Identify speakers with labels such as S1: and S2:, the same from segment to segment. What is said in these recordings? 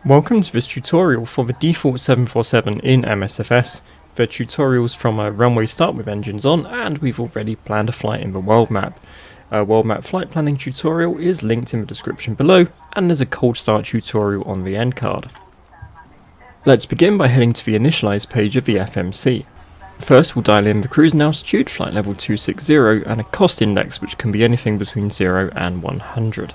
S1: Welcome to this tutorial for the default 747 in MSFS. The tutorial's from a runway start with engines on, and we've already planned a flight in the world map. A world map flight planning tutorial is linked in the description below, and there's a cold start tutorial on the end card. Let's begin by heading to the initialize page of the FMC. First we'll dial in the cruising altitude, flight level 260, and a cost index which can be anything between 0 and 100.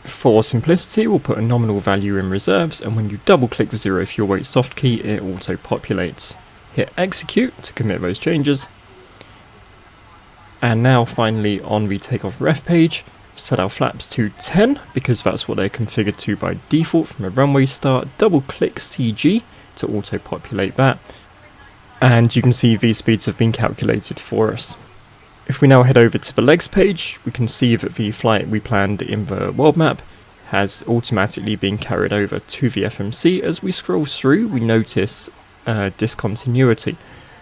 S1: For simplicity, we'll put a nominal value in reserves, and when you double click the 0 fuel weight soft key, it auto populates. Hit execute to commit those changes. And now finally on the takeoff ref page, set our flaps to 10 because that's what they're configured to by default from a runway start. Double click CG to auto populate that. And you can see these speeds have been calculated for us. If we now head over to the legs page, we can see that the flight we planned in the world map has automatically been carried over to the FMC. As we scroll through, we notice discontinuity.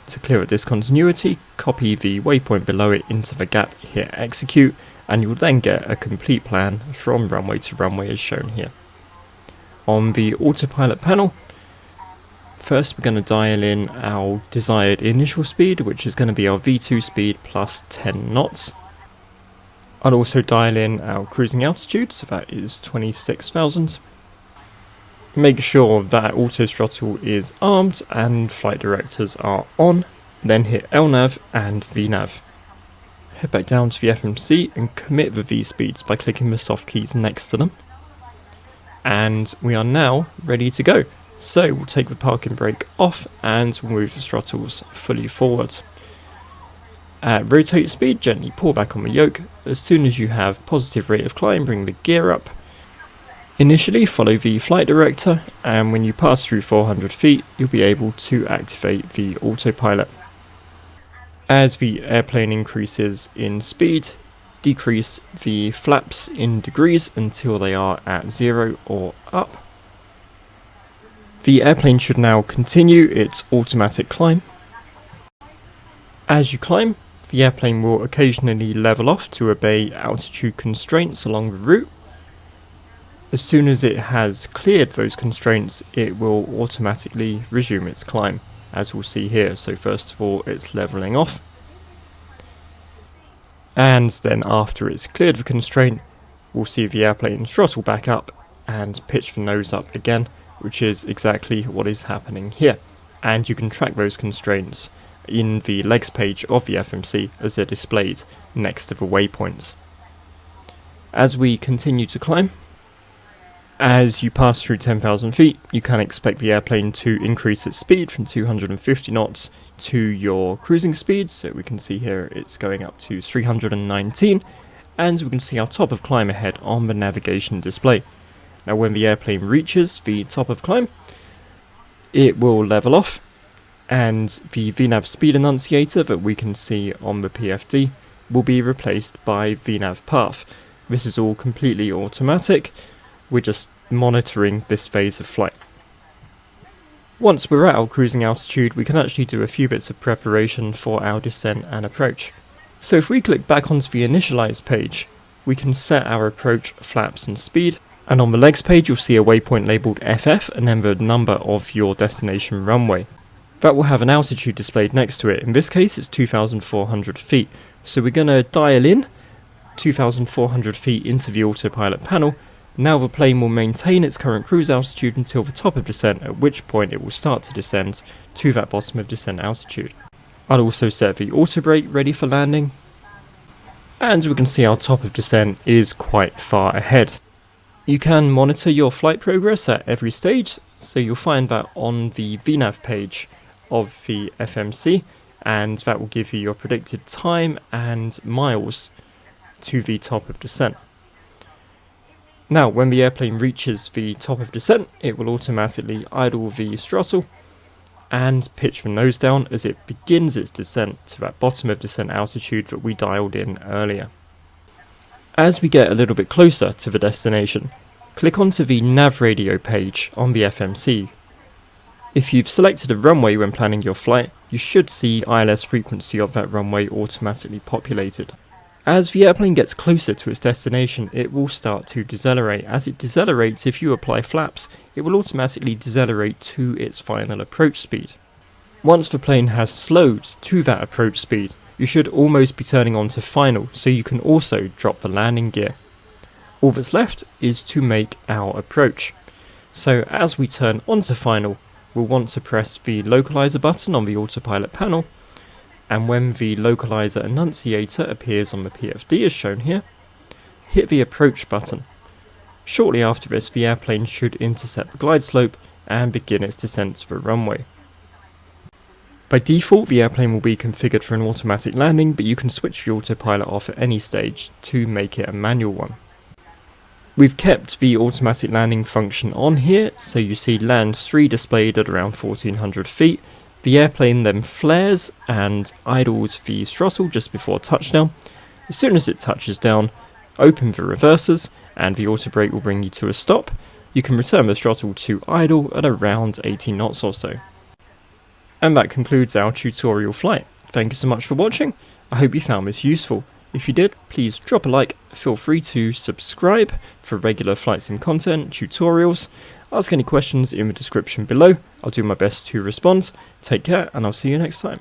S1: To clear a discontinuity, copy the waypoint below it into the gap, hit execute, and you'll then get a complete plan from runway to runway as shown here. On the autopilot panel, first we're going to dial in our desired initial speed, which is going to be our V2 speed plus 10 knots. I'll also dial in our cruising altitude, so that is 26,000. Make sure that auto throttle is armed and flight directors are on, then hit LNAV and VNAV. Head back down to the FMC and commit the V speeds by clicking the soft keys next to them. And we are now ready to go. So we'll take the parking brake off and we'll move the throttles fully forward. At rotate speed, gently pull back on the yoke. As soon as you have positive rate of climb, bring the gear up. Initially follow the flight director, and when you pass through 400 feet, you'll be able to activate the autopilot. As the airplane increases in speed, decrease the flaps in degrees until they are at 0 or up. The airplane should now continue its automatic climb. As you climb, the airplane will occasionally level off to obey altitude constraints along the route. As soon as it has cleared those constraints, it will automatically resume its climb, as we'll see here. So first of all, it's leveling off. And then after it's cleared the constraint, we'll see the airplane throttle back up and pitch the nose up again, which is exactly what is happening here. And you can track those constraints in the legs page of the FMC as they're displayed next to the waypoints. As we continue to climb, as you pass through 10,000 feet, you can expect the airplane to increase its speed from 250 knots to your cruising speed. So we can see here it's going up to 319, and we can see our top of climb ahead on the navigation display. Now when the airplane reaches the top of climb, it will level off, and the VNAV speed annunciator that we can see on the PFD will be replaced by VNAV path. This is all completely automatic. We're just monitoring this phase of flight. Once we're at our cruising altitude, we can actually do a few bits of preparation for our descent and approach. So if we click back onto the initialize page, we can set our approach, flaps and speed. And on the legs page, you'll see a waypoint labelled FF and then the number of your destination runway. That will have an altitude displayed next to it. In this case, it's 2,400 feet. So we're going to dial in 2,400 feet into the autopilot panel. Now the plane will maintain its current cruise altitude until the top of descent, at which point it will start to descend to that bottom of descent altitude. I'll also set the auto brake ready for landing. And we can see our top of descent is quite far ahead. You can monitor your flight progress at every stage, so you'll find that on the VNAV page of the FMC, and that will give you your predicted time and miles to the top of descent. Now when the airplane reaches the top of descent, it will automatically idle the throttle and pitch the nose down as it begins its descent to that bottom of descent altitude that we dialed in earlier. As we get a little bit closer to the destination, click onto the nav radio page on the FMC. If you've selected a runway when planning your flight, you should see ILS frequency of that runway automatically populated. As the airplane gets closer to its destination, it will start to decelerate. As it decelerates, if you apply flaps, it will automatically decelerate to its final approach speed. Once the plane has slowed to that approach speed, you should almost be turning on to final, so you can also drop the landing gear. All that's left is to make our approach. So as we turn onto final, we'll want to press the localizer button on the autopilot panel, and when the localizer annunciator appears on the PFD as shown here, hit the approach button. Shortly after this, the airplane should intercept the glide slope and begin its descent to the runway. By default, the airplane will be configured for an automatic landing, but you can switch the autopilot off at any stage to make it a manual one. We've kept the automatic landing function on here, so you see land 3 displayed at around 1400 feet. The airplane then flares and idles the throttle just before touchdown. As soon as it touches down, open the reversers and the auto brake will bring you to a stop. You can return the throttle to idle at around 80 knots or so. And that concludes our tutorial flight. Thank you so much for watching. I hope you found this useful. If you did, please drop a like, feel free to subscribe for regular flight sim content, tutorials, ask any questions in the description below. I'll do my best to respond. Take care and I'll see you next time.